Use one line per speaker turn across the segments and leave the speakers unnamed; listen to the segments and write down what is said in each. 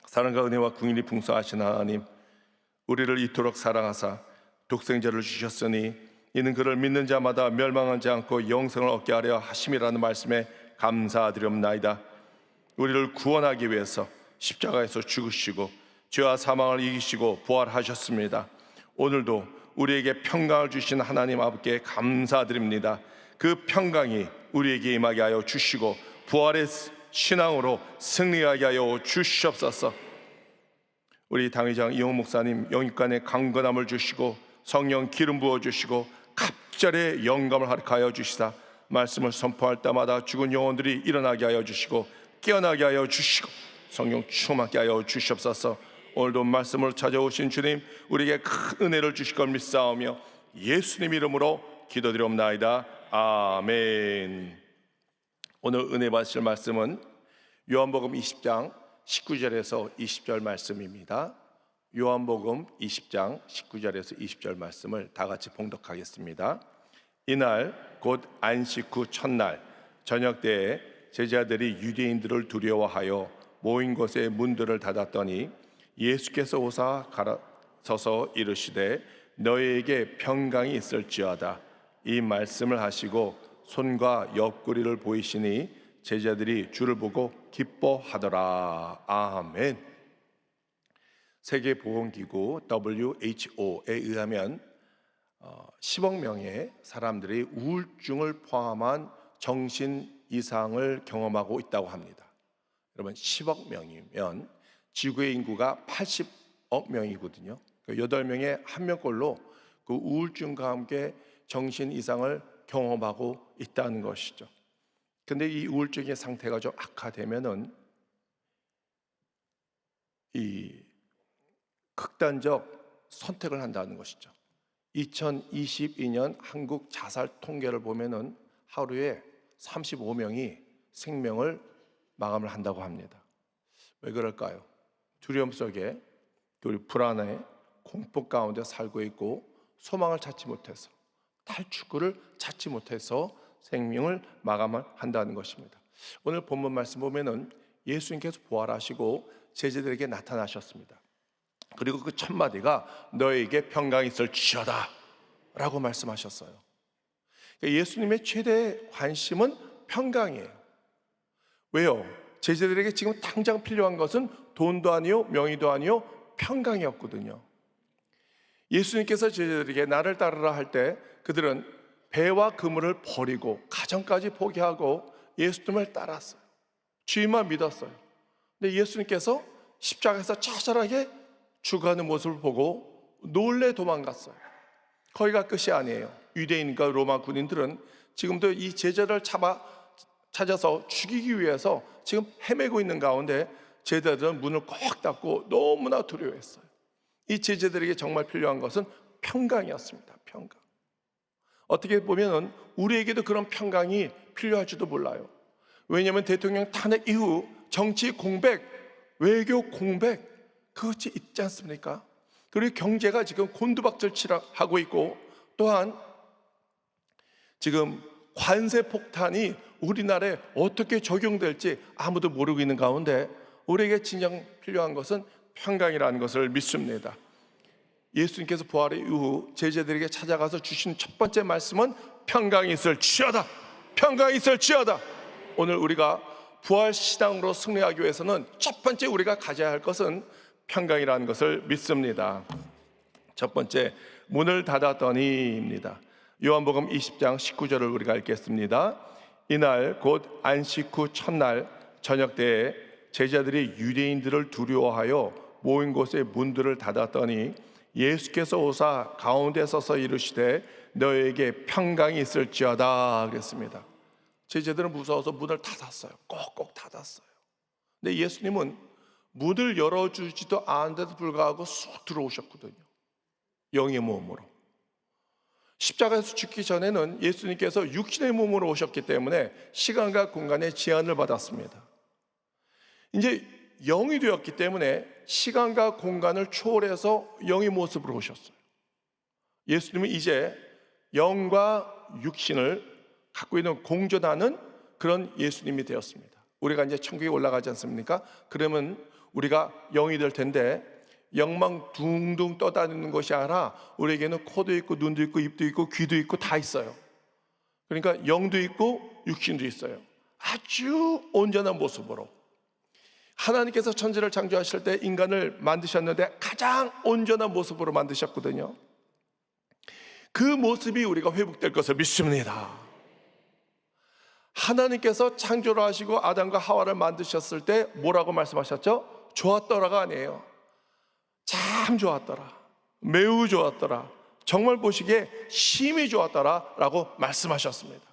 사랑과 은혜와 긍휼이 풍성하신 하나님, 우리를 이토록 사랑하사 독생자를 주셨으니 이는 그를 믿는 자마다 멸망하지 않고 영생을 얻게 하려 하심이라는 말씀에 감사드리옵나이다. 우리를 구원하기 위해서 십자가에서 죽으시고 죄와 사망을 이기시고 부활하셨습니다. 오늘도 우리에게 평강을 주신 하나님 아버지께 감사드립니다. 그 평강이 우리에게 임하게 하여 주시고 부활의 신앙으로 승리하게 하여 주시옵소서. 우리 당회장 이용 목사님 영육간에 강건함을 주시고 성령 기름 부어주시고 갑절의 영감을 허락하여 주시사 말씀을 선포할 때마다 죽은 영혼들이 일어나게 하여 주시고 깨어나게 하여 주시고 성령 충만하게 하여 주시옵소서. 오늘도 말씀을 찾아오신 주님, 우리에게 큰 은혜를 주실 걸 믿사오며 예수님 이름으로 기도드리옵나이다. 아멘. 오늘 은혜 받으실 말씀은 요한복음 20장 19절에서 20절 말씀입니다. 요한복음 20장 19절에서 20절 말씀을 다 같이 봉독하겠습니다. 이날 곧 안식 후 첫날 저녁 때에 제자들이 유대인들을 두려워하여 모인 곳에 문들을 닫았더니 예수께서 오사 가라서서 이르시되 너희에게 평강이 있을지어다. 이 말씀을 하시고 손과 옆구리를 보이시니 제자들이 주를 보고 기뻐하더라. 아멘. 세계보건기구 WHO에 의하면 10억 명의 사람들이 우울증을 포함한 정신 이상을 경험하고 있다고 합니다. 여러분, 10억 명이면 지구의 인구가 80억 명이거든요. 8명의 1명꼴로 그 우울증과 함께 정신 이상을 경험하고 있다는 것이죠. 근데 이 우울증의 상태가 좀 악화되면은 이 극단적 선택을 한다는 것이죠. 2022년 한국 자살 통계를 보면은 하루에 35명이 생명을 마감을 한다고 합니다. 왜 그럴까요? 두려움 속에, 우리 불안에 공포 가운데 살고 있고 소망을 찾지 못해서, 탈출구를 찾지 못해서 생명을 마감을 한다는 것입니다. 오늘 본문 말씀 보면은 예수님께서 부활하시고 제자들에게 나타나셨습니다. 그리고 그 첫 마디가 너에게 평강이 있을지어다 라고 말씀하셨어요. 예수님의 최대 관심은 평강이에요. 왜요? 제자들에게 지금 당장 필요한 것은 돈도 아니요 명의도 아니요 평강이었거든요. 예수님께서 제자들에게 나를 따르라 할 때 그들은 배와 그물을 버리고 가정까지 포기하고 예수님을 따랐어요. 주님만 믿었어요. 근데 예수님께서 십자가에서 처절하게 죽어가는 모습을 보고 놀래 도망갔어요. 거기가 끝이 아니에요. 유대인과 로마 군인들은 지금도 이 제자를 찾아서 죽이기 위해서 지금 헤매고 있는 가운데 제자들은 문을 꼭 닫고 너무나 두려워했어요. 이 제자들에게 정말 필요한 것은 평강이었습니다. 평강. 어떻게 보면 우리에게도 그런 평강이 필요할지도 몰라요. 왜냐하면 대통령 탄핵 이후 정치 공백, 외교 공백, 그것이 있지 않습니까? 그리고 경제가 지금 곤두박질하고 있고, 또한 지금 관세 폭탄이 우리나라에 어떻게 적용될지 아무도 모르고 있는 가운데 우리에게 진정 필요한 것은 평강이라는 것을 믿습니다. 예수님께서 부활 이후 제자들에게 찾아가서 주신 첫 번째 말씀은 평강이 있을지어다. 평강이 있을지어다. 오늘 우리가 부활 신앙으로 승리하기 위해서는 첫 번째 우리가 가져야 할 것은 평강이라는 것을 믿습니다. 첫 번째, 문을 닫았더니입니다. 요한복음 20장 19절을 우리가 읽겠습니다. 이날 곧 안식 후 첫날 저녁 때에 제자들이 유대인들을 두려워하여 모인 곳에 문들을 닫았더니 예수께서 오사 가운데 서서 이르시되 너에게 평강이 있을지어다 그랬습니다. 제자들은 무서워서 문을 닫았어요. 꼭꼭 닫았어요. 근데 예수님은 문을 열어주지도 않은데도 불구하고 쑥 들어오셨거든요. 영의 몸으로. 십자가에서 죽기 전에는 예수님께서 육신의 몸으로 오셨기 때문에 시간과 공간의 제한을 받았습니다. 이제 영이 되었기 때문에 시간과 공간을 초월해서 영의 모습으로 오셨어요. 예수님은 이제 영과 육신을 갖고 있는 공존하는 그런 예수님이 되었습니다. 우리가 이제 천국에 올라가지 않습니까? 그러면 우리가 영이 될 텐데 영망 둥둥 떠다니는 것이 아니라 우리에게는 코도 있고 눈도 있고 입도 있고 귀도 있고 다 있어요. 그러니까 영도 있고 육신도 있어요. 아주 온전한 모습으로 하나님께서 천지를 창조하실 때 인간을 만드셨는데 가장 온전한 모습으로 만드셨거든요. 그 모습이 우리가 회복될 것을 믿습니다. 하나님께서 창조를 하시고 아담과 하와를 만드셨을 때 뭐라고 말씀하셨죠? 좋았더라가 아니에요. 참 좋았더라, 매우 좋았더라, 정말 보시기에 심히 좋았더라 라고 말씀하셨습니다.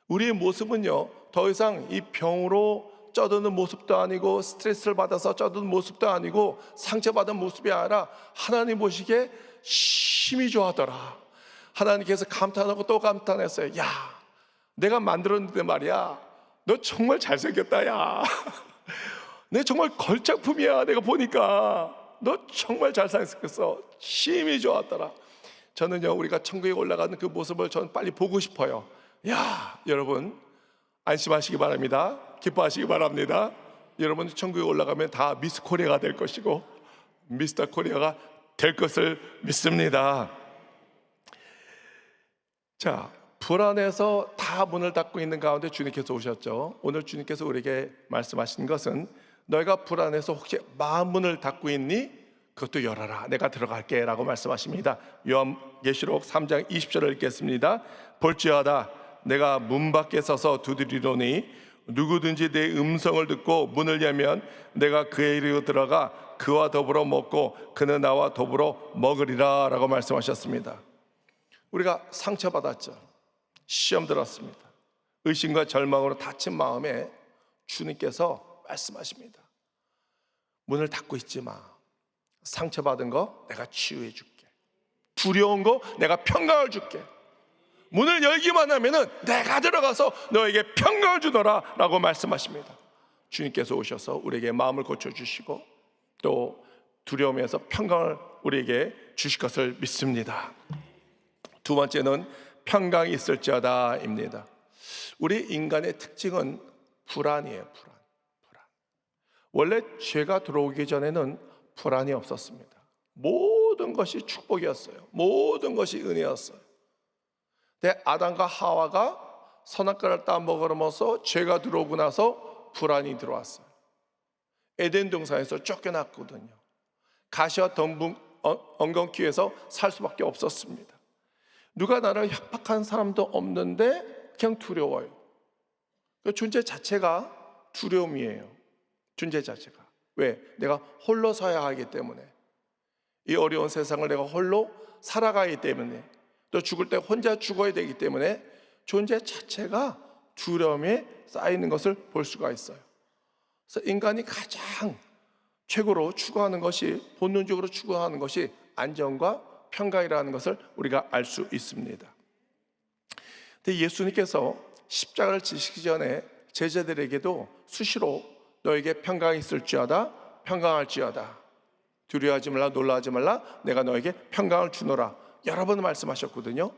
우리의 모습은요, 더 이상 이 병으로 쩌드는 모습도 아니고 스트레스를 받아서 쩌드는 모습도 아니고 상처받은 모습이 아니라 하나님 보시기에 심히 좋았더라. 하나님께서 감탄하고 또 감탄했어요. 야, 내가 만들었는데 말이야, 너 정말 잘생겼다. 야, 내 정말 걸작품이야. 내가 보니까 너 정말 잘생겼어. 심히 좋았더라. 저는요, 우리가 천국에 올라가는 그 모습을 저는 빨리 보고 싶어요. 야, 여러분 안심하시기 바랍니다. 기뻐하시기 바랍니다. 여러분 천국에 올라가면 다 미스 코리아가 될 것이고 미스터 코리아가 될 것을 믿습니다. 자, 불안해서 다 문을 닫고 있는 가운데 주님께서 오셨죠. 오늘 주님께서 우리에게 말씀하신 것은 너희가 불안해서 혹시 마음 문을 닫고 있니? 그것도 열어라, 내가 들어갈게 라고 말씀하십니다. 요한계시록 3장 20절을 읽겠습니다. 볼지어다 내가 문 밖에 서서 두드리노니 누구든지 내 음성을 듣고 문을 열면 내가 그의 이리로 들어가 그와 더불어 먹고 그는 나와 더불어 먹으리라 라고 말씀하셨습니다. 우리가 상처받았죠. 시험 들었습니다. 의심과 절망으로 다친 마음에 주님께서 말씀하십니다. 문을 닫고 있지 마. 상처받은 거 내가 치유해 줄게. 두려운 거 내가 평강을 줄게. 문을 열기만 하면은 내가 들어가서 너에게 평강을 주더라 라고 말씀하십니다. 주님께서 오셔서 우리에게 마음을 고쳐주시고 또 두려움에서 평강을 우리에게 주실 것을 믿습니다. 두 번째는 평강이 있을지어다 입니다. 우리 인간의 특징은 불안이에요. 불안. 원래 죄가 들어오기 전에는 불안이 없었습니다. 모든 것이 축복이었어요. 모든 것이 은혜였어요. 근데 아담과 하와가 선악과를 따먹으면서 죄가 들어오고 나서 불안이 들어왔어요. 에덴 동산에서 쫓겨났거든요. 가시와 덤붕 엉겅퀴에서 살 수밖에 없었습니다. 누가 나를 협박한 사람도 없는데 그냥 두려워요. 그 존재 자체가 두려움이에요. 존재 자체가. 왜? 내가 홀로 서야 하기 때문에, 이 어려운 세상을 내가 홀로 살아가기 때문에, 또 죽을 때 혼자 죽어야 되기 때문에 존재 자체가 두려움에 쌓이는 것을 볼 수가 있어요. 그래서 인간이 가장 최고로 추구하는 것이, 본능적으로 추구하는 것이 안정과 평강이라는 것을 우리가 알 수 있습니다. 근데 예수님께서 십자가를 지시기 전에 제자들에게도 수시로 너에게 평강이 있을지어다, 평강할지어다, 두려워하지 말라, 놀라지 말라, 내가 너에게 평강을 주노라, 여러 번 말씀하셨거든요.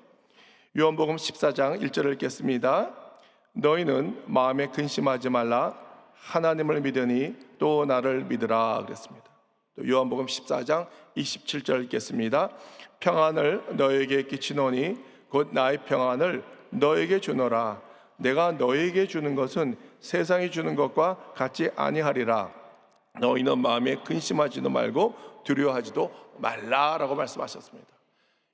요한복음 14장 1절을 읽겠습니다. 너희는 마음에 근심하지 말라, 하나님을 믿으니 또 나를 믿으라 그랬습니다. 또 요한복음 14장 27절 읽겠습니다. 평안을 너에게 끼치노니 곧 나의 평안을 너에게 주노라. 내가 너에게 주는 것은 세상이 주는 것과 같지 아니하리라. 너희는 마음에 근심하지도 말고 두려워하지도 말라라고 말씀하셨습니다.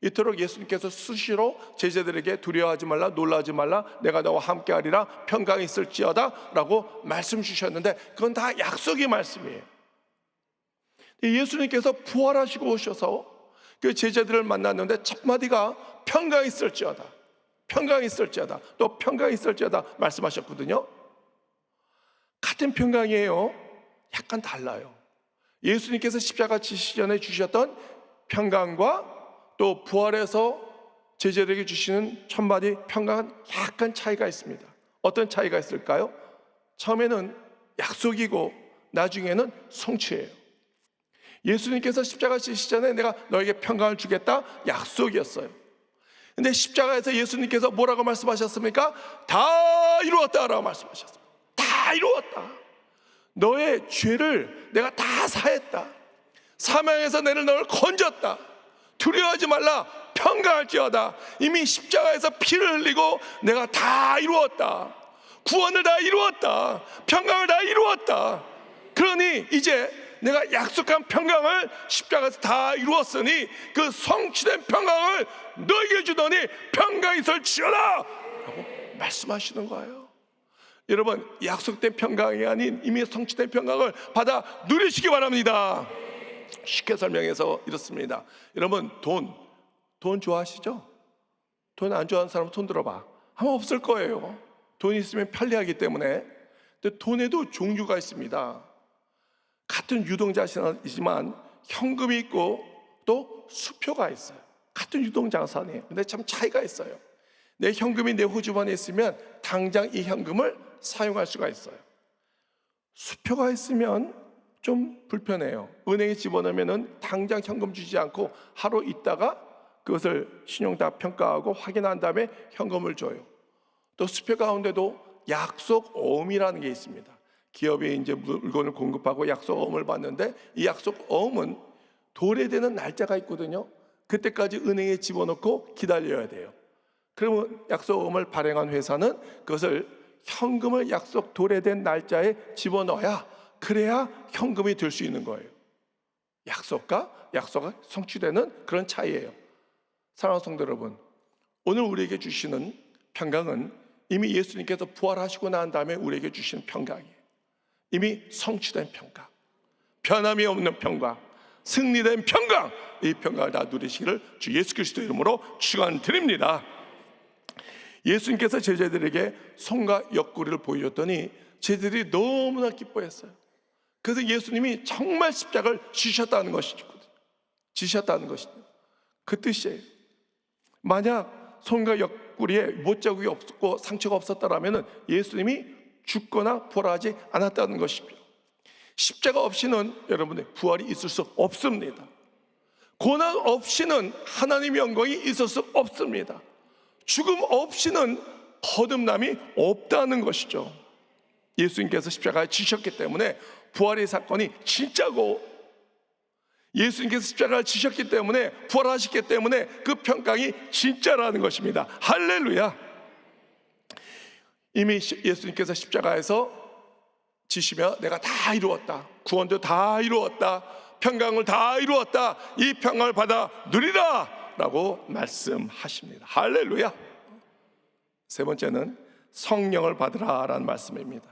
이토록 예수님께서 수시로 제자들에게 두려워하지 말라, 놀라지 말라, 내가 너와 함께하리라, 평강이 있을지어다 라고 말씀 주셨는데 그건 다 약속의 말씀이에요. 예수님께서 부활하시고 오셔서 그 제자들을 만났는데 첫 마디가 평강이 있을지어다, 평강이 있을지어다, 또 평강이 있을지어다 말씀하셨거든요. 같은 평강이에요. 약간 달라요. 예수님께서 십자가 지시기 전에 주셨던 평강과 또 부활해서 제자들에게 주시는 첫 마디 평강은 약간 차이가 있습니다. 어떤 차이가 있을까요? 처음에는 약속이고 나중에는 성취예요. 예수님께서 십자가 지시기 전에 내가 너에게 평강을 주겠다, 약속이었어요. 근데 십자가에서 예수님께서 뭐라고 말씀하셨습니까? 다 이루었다라고 말씀하셨습니다. 다 이루었다. 너의 죄를 내가 다 사했다. 사망에서 너를 건졌다. 두려워하지 말라. 평강할지어다. 이미 십자가에서 피를 흘리고 내가 다 이루었다. 구원을 다 이루었다. 평강을 다 이루었다. 그러니 이제 내가 약속한 평강을 십자가에서 다 이루었으니 그 성취된 평강을 너에게 주더니 평강이 있을지어다 라고 말씀하시는 거예요. 여러분, 약속된 평강이 아닌 이미 성취된 평강을 받아 누리시기 바랍니다. 쉽게 설명해서 이렇습니다. 여러분, 돈 좋아하시죠? 돈 안 좋아하는 사람 손 들어봐. 아마 없을 거예요. 돈이 있으면 편리하기 때문에. 근데 돈에도 종류가 있습니다. 같은 유동자산이지만 현금이 있고 또 수표가 있어요. 같은 유동자산이에요. 근데 참 차이가 있어요. 내 현금이 내 호주머니에 있으면 당장 이 현금을 사용할 수가 있어요. 수표가 있으면 좀 불편해요. 은행에 집어넣으면 당장 현금 주지 않고 하루 있다가 그것을 신용 다 평가하고 확인한 다음에 현금을 줘요. 또 수표 가운데도 약속어음이라는 게 있습니다. 기업이 이제 물건을 공급하고 약속어음을 받는데 이 약속어음은 도래되는 날짜가 있거든요. 그때까지 은행에 집어넣고 기다려야 돼요. 그러면 약속어음을 발행한 회사는 그것을 현금을 약속 도래된 날짜에 집어넣어야 그래야 현금이 될 수 있는 거예요. 약속과 약속이 성취되는 그런 차이예요. 사랑하는 성도 여러분, 오늘 우리에게 주시는 평강은 이미 예수님께서 부활하시고 난 다음에 우리에게 주시는 평강이에요. 이미 성취된 평강, 변함이 없는 평강, 승리된 평강, 이 평강을 다 누리시기를 주 예수 그리스도 이름으로 축원드립니다. 예수님께서 제자들에게 손과 옆구리를 보여줬더니 제자들이 너무나 기뻐했어요. 그래서 예수님이 정말 십자가를 지셨다는 것이죠. 지셨다는 것이죠. 그 뜻이에요. 만약 손과 옆구리에 못자국이 없고 상처가 없었다면 예수님이 죽거나 부활하지 않았다는 것입니다. 십자가 없이는 여러분의 부활이 있을 수 없습니다. 고난 없이는 하나님의 영광이 있을 수 없습니다. 죽음 없이는 거듭남이 없다는 것이죠. 예수님께서 십자가에 지셨기 때문에 부활의 사건이 진짜고, 예수님께서 십자가를 지셨기 때문에 부활하셨기 때문에 그 평강이 진짜라는 것입니다. 할렐루야. 이미 예수님께서 십자가에서 지시며 내가 다 이루었다, 구원도 다 이루었다, 평강을 다 이루었다, 이 평강을 받아 누리라 라고 말씀하십니다. 할렐루야. 세 번째는 성령을 받으라 라는 말씀입니다.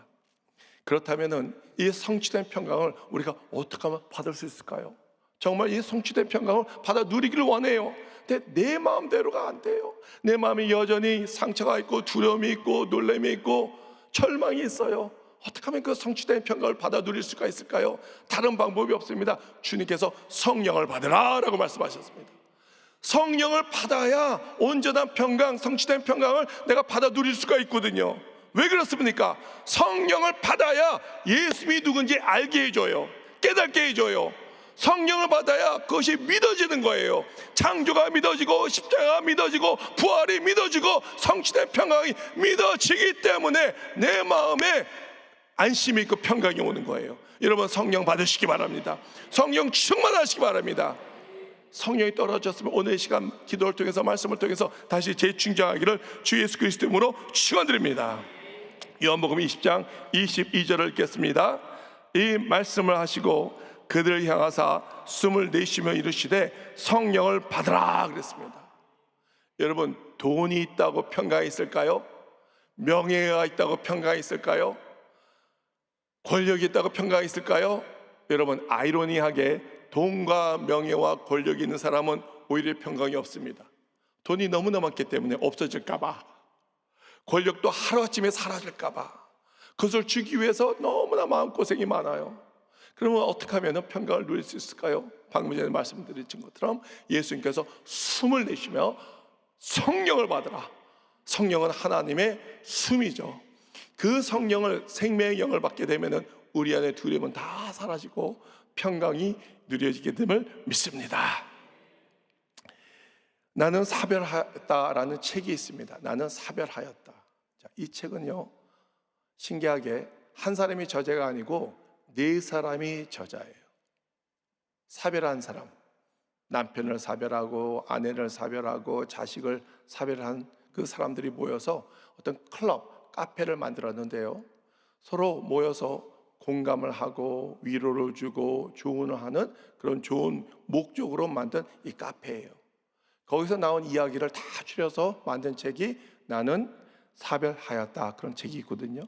그렇다면 이 성취된 평강을 우리가 어떻게 하면 받을 수 있을까요? 정말 이 성취된 평강을 받아 누리기를 원해요. 근데 내 마음대로가 안 돼요. 내 마음이 여전히 상처가 있고 두려움이 있고 놀람이 있고 절망이 있어요. 어떻게 하면 그 성취된 평강을 받아 누릴 수가 있을까요? 다른 방법이 없습니다. 주님께서 성령을 받으라 라고 말씀하셨습니다. 성령을 받아야 온전한 평강, 성취된 평강을 내가 받아 누릴 수가 있거든요. 왜 그렇습니까? 성령을 받아야 예수님이 누군지 알게 해줘요. 깨닫게 해줘요. 성령을 받아야 그것이 믿어지는 거예요. 창조가 믿어지고 십자가가 믿어지고 부활이 믿어지고 성취된 평강이 믿어지기 때문에 내 마음에 안심이 있고 평강이 오는 거예요. 여러분, 성령 받으시기 바랍니다. 성령 충만하시기 바랍니다. 성령이 떨어졌으면 오늘 시간 기도를 통해서 말씀을 통해서 다시 재충전하기를 주 예수 그리스도 이름으로 축원드립니다. 요한복음 20장 22절을 읽겠습니다. 이 말씀을 하시고 그들을 향하사 숨을 내쉬며 이르시되 성령을 받으라 그랬습니다. 여러분, 돈이 있다고 평강이 있을까요? 명예가 있다고 평강이 있을까요? 권력이 있다고 평강이 있을까요? 여러분, 아이러니하게 돈과 명예와 권력이 있는 사람은 오히려 평강이 없습니다. 돈이 너무나 많기 때문에 없어질까봐, 권력도 하루아침에 사라질까봐 그것을 주기 위해서 너무나 마음고생이 많아요. 그러면 어떻게 하면 평강을 누릴 수 있을까요? 방금 전에 말씀드린 것처럼 예수님께서 숨을 내쉬며 성령을 받으라. 성령은 하나님의 숨이죠. 그 성령을, 생명의 영을 받게 되면 우리 안에 두려움은 다 사라지고 평강이 누려지게 됨을 믿습니다. 나는 사별하였다라는 책이 있습니다. 나는 사별하였다. 자, 이 책은요, 신기하게 한 사람의 저자가 아니고 네 사람이 저자예요. 사별한 사람, 남편을 사별하고 아내를 사별하고 자식을 사별한 그 사람들이 모여서 어떤 클럽, 카페를 만들었는데요, 서로 모여서 공감을 하고 위로를 주고 조언을 하는 그런 좋은 목적으로 만든 이 카페예요. 거기서 나온 이야기를 다 추려서 만든 책이 나는 사별하였다, 그런 책이 있거든요.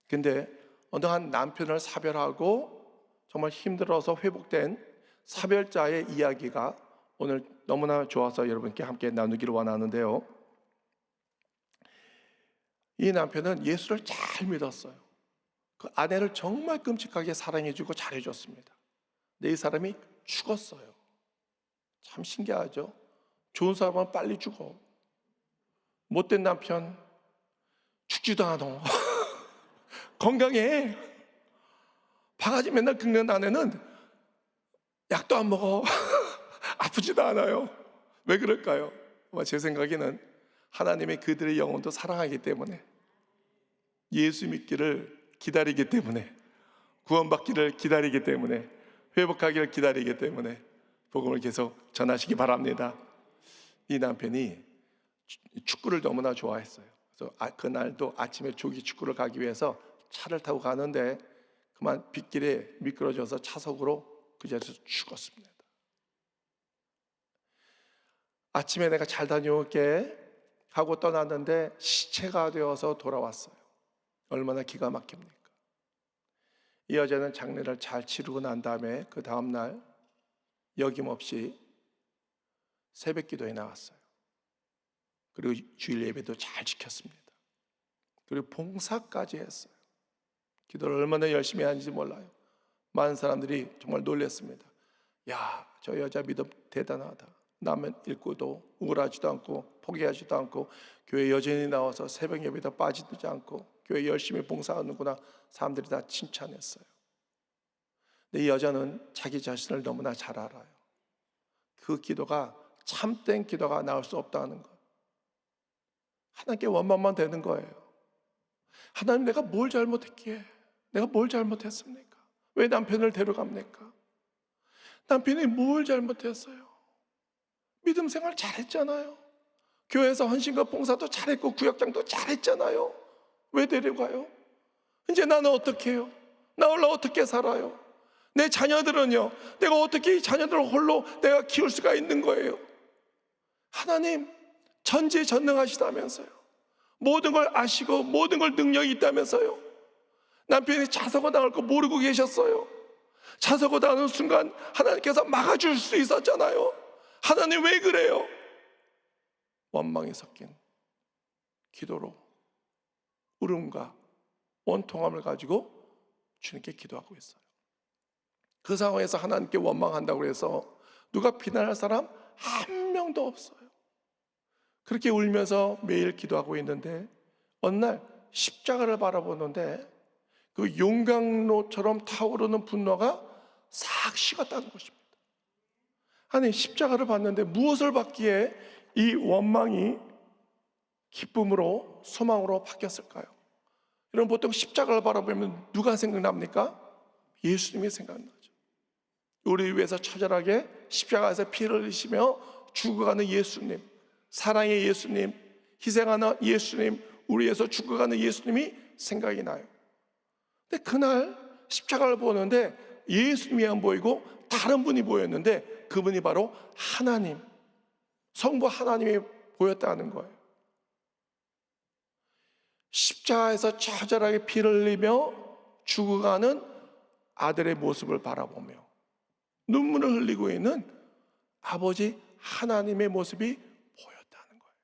근데 어느 한 남편을 사별하고 정말 힘들어서 회복된 사별자의 이야기가 오늘 너무나 좋아서 여러분께 함께 나누기를 원하는데요, 이 남편은 예수를 잘 믿었어요. 그 아내를 정말 끔찍하게 사랑해주고 잘해줬습니다. 근데 이 사람이 죽었어요. 참 신기하죠? 좋은 사람은 빨리 죽어. 못된 남편 죽지도 않아. 건강해. 바가지 맨날 긁는 아내는 약도 안 먹어. 아프지도 않아요. 왜 그럴까요? 아마 제 생각에는 하나님이 그들의 영혼도 사랑하기 때문에, 예수 믿기를 기다리기 때문에, 구원받기를 기다리기 때문에, 회복하기를 기다리기 때문에 복음을 계속 전하시기 바랍니다. 이 남편이 축구를 너무나 좋아했어요. 그래서 그날도 아침에 조기 축구를 가기 위해서 차를 타고 가는데 그만 빗길에 미끄러져서 차석으로 그 자리에서 죽었습니다. 아침에 내가 잘 다녀올게 하고 떠났는데 시체가 되어서 돌아왔어요. 얼마나 기가 막힙니까? 이 여자는 장례를 잘 치르고 난 다음에 그 다음날 여김없이 새벽 기도에 나왔어요. 그리고 주일 예배도 잘 지켰습니다. 그리고 봉사까지 했어요. 기도를 얼마나 열심히 하는지 몰라요. 많은 사람들이 정말 놀랐습니다. 야, 저 여자 믿음 대단하다. 남은 읽고도 우울하지도 않고 포기하지도 않고 교회 여전히 나와서 새벽 예배도 빠지지 않고 교회 열심히 봉사하는구나. 사람들이 다 칭찬했어요. 근데 이 여자는 자기 자신을 너무나 잘 알아요. 그 기도가 참된 기도가 나올 수 없다는 것. 하나님께 원망만 되는 거예요. 하나님, 내가 뭘 잘못했기에, 내가 뭘 잘못했습니까? 왜 남편을 데려갑니까? 남편이 뭘 잘못했어요? 믿음 생활 잘했잖아요. 교회에서 헌신과 봉사도 잘했고 구역장도 잘했잖아요. 왜 데려가요? 이제 나는 어떻게 해요? 나 홀로 어떻게 살아요? 내 자녀들은요, 내가 어떻게 이 자녀들을 홀로 내가 키울 수가 있는 거예요? 하나님 전지전능하시다면서요. 모든 걸 아시고 모든 걸 능력이 있다면서요. 남편이 자서고 당할 거 모르고 계셨어요. 자서고 당하는 순간 하나님께서 막아줄 수 있었잖아요. 하나님 왜 그래요? 원망이 섞인 기도로 울음과 원통함을 가지고 주님께 기도하고 있어요. 그 상황에서 하나님께 원망한다고 해서 누가 비난할 사람 한 명도 없어요. 그렇게 울면서 매일 기도하고 있는데 어느 날 십자가를 바라보는데 그 용광로처럼 타오르는 분노가 싹 식었다는 것입니다. 아니, 십자가를 봤는데 무엇을 받기에 이 원망이 기쁨으로 소망으로 바뀌었을까요? 여러분, 보통 십자가를 바라보면 누가 생각납니까? 예수님이 생각나죠. 우리 위해서 처절하게 십자가에서 피를 흘리시며 죽어가는 예수님, 사랑의 예수님, 희생하는 예수님, 우리 위해서 죽어가는 예수님이 생각이 나요. 근데 그날 십자가를 보는데 예수님이 안 보이고 다른 분이 보였는데 그분이 바로 하나님, 성부 하나님이 보였다는 거예요. 십자가에서 처절하게 피를 흘리며 죽어가는 아들의 모습을 바라보며 눈물을 흘리고 있는 아버지 하나님의 모습이 보였다는 거예요.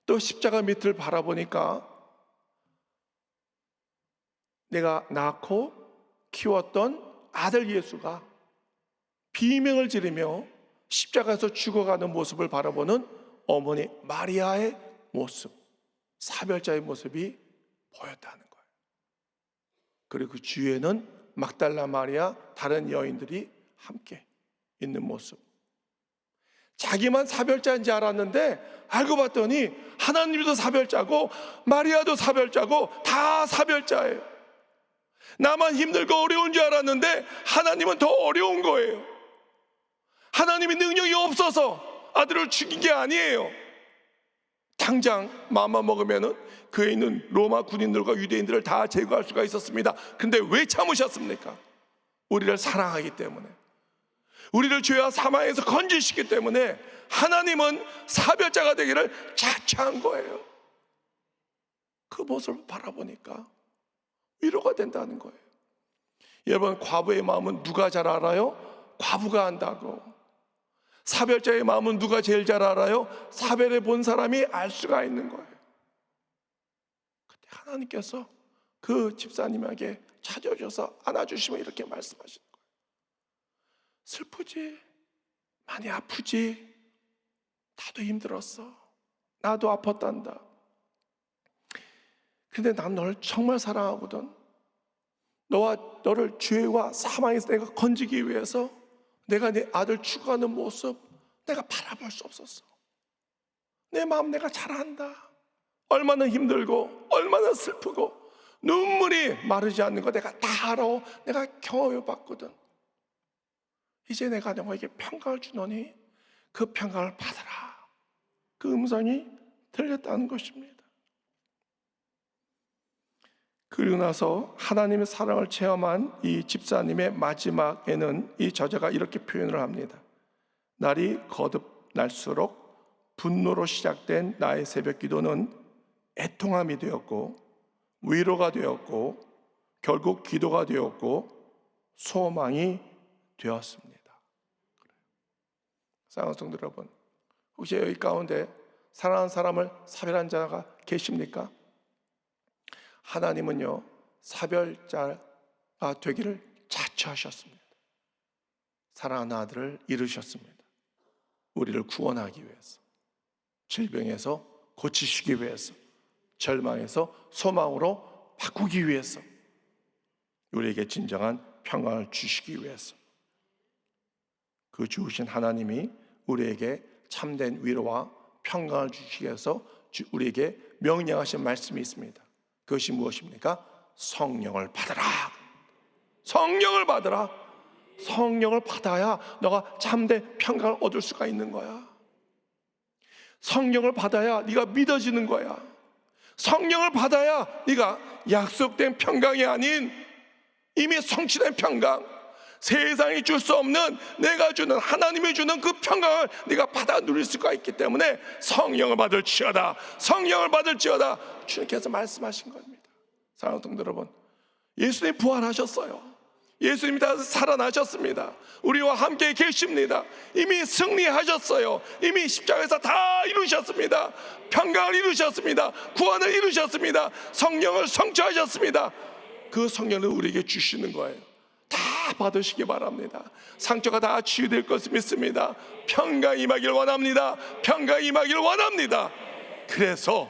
또 십자가 밑을 바라보니까 내가 낳고 키웠던 아들 예수가 비명을 지르며 십자가에서 죽어가는 모습을 바라보는 어머니 마리아의 모습, 사별자의 모습이 보였다는 거예요. 그리고 그 주위에는 막달라 마리아, 다른 여인들이 함께 있는 모습. 자기만 사별자인 줄 알았는데 알고 봤더니 하나님도 사별자고 마리아도 사별자고 다 사별자예요. 나만 힘들고 어려운 줄 알았는데 하나님은 더 어려운 거예요. 하나님이 능력이 없어서 아들을 죽인 게 아니에요. 당장 마음만 먹으면은 그에 있는 로마 군인들과 유대인들을 다 제거할 수가 있었습니다. 근데 왜 참으셨습니까? 우리를 사랑하기 때문에, 우리를 죄와 사망에서 건지시기 때문에 하나님은 사별자가 되기를 자처한 거예요. 그 모습을 바라보니까 위로가 된다는 거예요. 여러분, 과부의 마음은 누가 잘 알아요? 과부가 안다고. 사별자의 마음은 누가 제일 잘 알아요? 사별해 본 사람이 알 수가 있는 거예요. 그때 하나님께서 그 집사님에게 찾아오셔서 안아주시면 이렇게 말씀하시는 거예요. 슬프지? 많이 아프지? 나도 힘들었어. 나도 아팠단다. 근데 난 너를 정말 사랑하거든. 너를 죄와 사망에서 내가 건지기 위해서 내가 네 아들 죽어가는 모습 내가 바라볼 수 없었어. 내 마음 내가 잘 안다. 얼마나 힘들고 얼마나 슬프고 눈물이 마르지 않는 거 내가 다 알아. 내가 경험해 봤거든. 이제 내가 너에게 평강을 주노니 그 평강을 받아라. 그 음성이 들렸다는 것입니다. 그리고 나서 하나님의 사랑을 체험한 이 집사님의 마지막에는 이 저자가 이렇게 표현을 합니다. 날이 거듭날수록 분노로 시작된 나의 새벽 기도는 애통함이 되었고 위로가 되었고 결국 기도가 되었고 소망이 되었습니다. 사랑하는 성도 여러분, 혹시 여기 가운데 사랑하는 사람을 사별한 자가 계십니까? 하나님은요, 사별자가 되기를 자처하셨습니다. 사랑하는 아들을 이루셨습니다. 우리를 구원하기 위해서, 질병에서 고치시기 위해서, 절망에서 소망으로 바꾸기 위해서, 우리에게 진정한 평강을 주시기 위해서, 그 주신 하나님이 우리에게 참된 위로와 평강을 주시기 위해서 우리에게 명령하신 말씀이 있습니다. 그것이 무엇입니까? 성령을 받으라. 성령을 받으라. 성령을 받아야 너가 참된 평강을 얻을 수가 있는 거야. 성령을 받아야 네가 믿어지는 거야. 성령을 받아야 네가 약속된 평강이 아닌 이미 성취된 평강, 세상이 줄 수 없는 내가 주는, 하나님이 주는 그 평강을 네가 받아 누릴 수가 있기 때문에 성령을 받을지어다, 성령을 받을지어다 주님께서 말씀하신 겁니다. 사랑하는 성도 여러분, 예수님 부활하셨어요. 예수님이 다 살아나셨습니다. 우리와 함께 계십니다. 이미 승리하셨어요. 이미 십자가에서 다 이루셨습니다. 평강을 이루셨습니다. 구원을 이루셨습니다. 성령을 성취하셨습니다. 그 성령을 우리에게 주시는 거예요. 다 받으시기 바랍니다. 상처가 다 치유될 것을 믿습니다. 평강 임하기를 원합니다. 평강 임하기를 원합니다. 그래서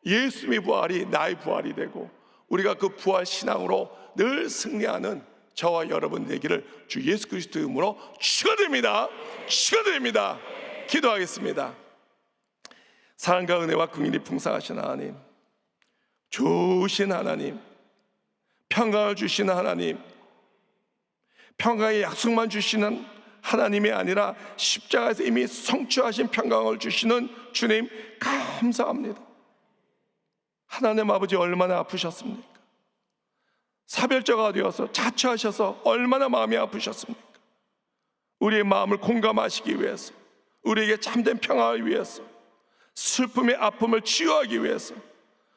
예수님의 부활이 나의 부활이 되고 우리가 그 부활 신앙으로 늘 승리하는 저와 여러분 되기를 주 예수 그리스도의 이름으로 축원드립니다. 축원드립니다. 기도하겠습니다. 사랑과 은혜와 긍휼이 풍성하신 하나님, 좋으신 하나님, 평강을 주시는 하나님, 평강의 약속만 주시는 하나님이 아니라 십자가에서 이미 성취하신 평강을 주시는 주님 감사합니다. 하나님 아버지, 얼마나 아프셨습니까? 사별자가 되어서 자처하셔서 얼마나 마음이 아프셨습니까? 우리의 마음을 공감하시기 위해서, 우리에게 참된 평화를 위해서, 슬픔의 아픔을 치유하기 위해서,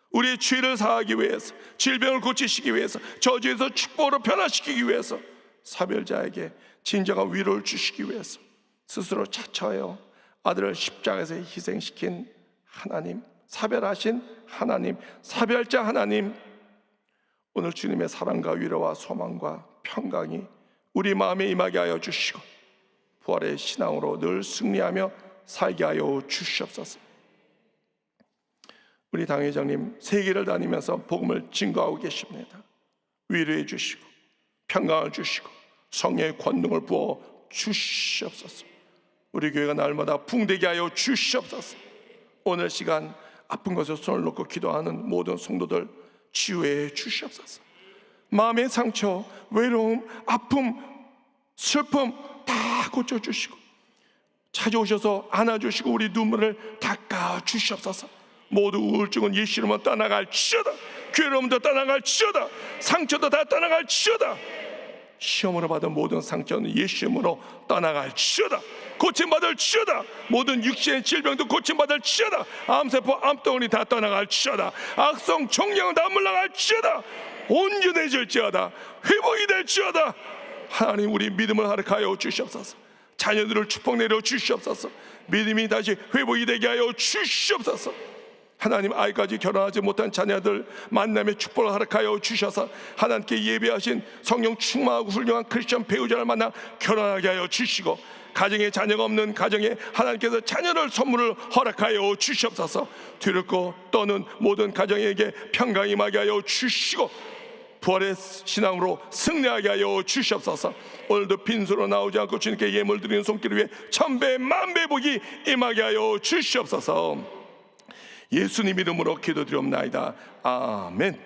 우리의 죄를 사하기 위해서, 질병을 고치시기 위해서, 저주에서 축복으로 변화시키기 위해서, 사별자에게 진정한 위로를 주시기 위해서 스스로 자처하여 아들을 십자가에서 희생시킨 하나님, 사별하신 하나님, 사별자 하나님, 오늘 주님의 사랑과 위로와 소망과 평강이 우리 마음에 임하게 하여 주시고 부활의 신앙으로 늘 승리하며 살게 하여 주시옵소서. 우리 당회장님 세계를 다니면서 복음을 증거하고 계십니다. 위로해 주시고 평강을 주시고 성령의 권능을 부어 주시옵소서. 우리 교회가 날마다 붕대게 하여 주시옵소서. 오늘 시간 아픈 것에 손을 놓고 기도하는 모든 성도들 치유해 주시옵소서. 마음의 상처, 외로움, 아픔, 슬픔 다 고쳐주시고 찾아오셔서 안아주시고 우리 눈물을 닦아주시옵소서. 모두 우울증은 예수 이름으로 떠나갈지어다. 괴로움도 떠나갈지어다. 상처도 다 떠나갈지어다. 시험으로 받은 모든 상처는 예수 이름으로 떠나갈지어다. 고침받을지어다. 모든 육신의 질병도 고침받을지어다. 암세포, 암덩어리 다 떠나갈지어다. 악성 종양은 다 물러갈지어다. 온전해질지어다. 회복이 될지어다. 하나님, 우리 믿음을 허락하여 주시옵소서. 자녀들을 축복 내려 주시옵소서. 믿음이 다시 회복이 되게 하여 주시옵소서. 하나님, 아이까지 결혼하지 못한 자녀들 만남의 축복을 허락하여 주셔서 하나님께 예배하신 성령 충만하고 훌륭한 크리스천 배우자를 만나 결혼하게 하여 주시고, 가정에 자녀가 없는 가정에 하나님께서 자녀를 선물을 허락하여 주시옵소서. 뒤늦고 떠는 모든 가정에게 평강이 임하게 하여 주시고, 부활의 신앙으로 승리하게 하여 주시옵소서. 오늘도 빈손으로 나오지 않고 주님께 예물 드리는 손길 위에 천배 만배 복이 임하게 하여 주시옵소서. 예수님 이름으로 기도드리옵나이다. 아멘.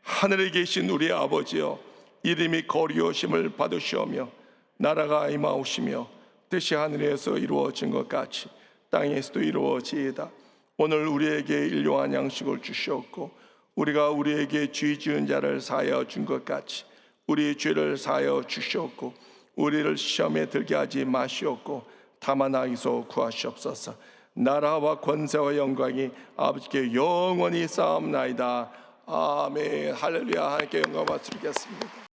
하늘에 계신 우리 아버지여, 이름이 거리오심을 받으시오며 나라가 임하오시며 뜻이 하늘에서 이루어진 것 같이 땅에서도 이루어지이다. 오늘 우리에게 일용할 양식을 주시옵고, 우리가 우리에게 죄 지은 자를 사하여 준 것 같이 우리의 죄를 사하여 주시옵고, 우리를 시험에 들게 하지 마시옵고 다만 악에서 구하시옵소서. 나라와 권세와 영광이 아버지께 영원히 쌓옵나이다. 아멘. 할렐루야. 하나님께 영광 받드리겠습니다.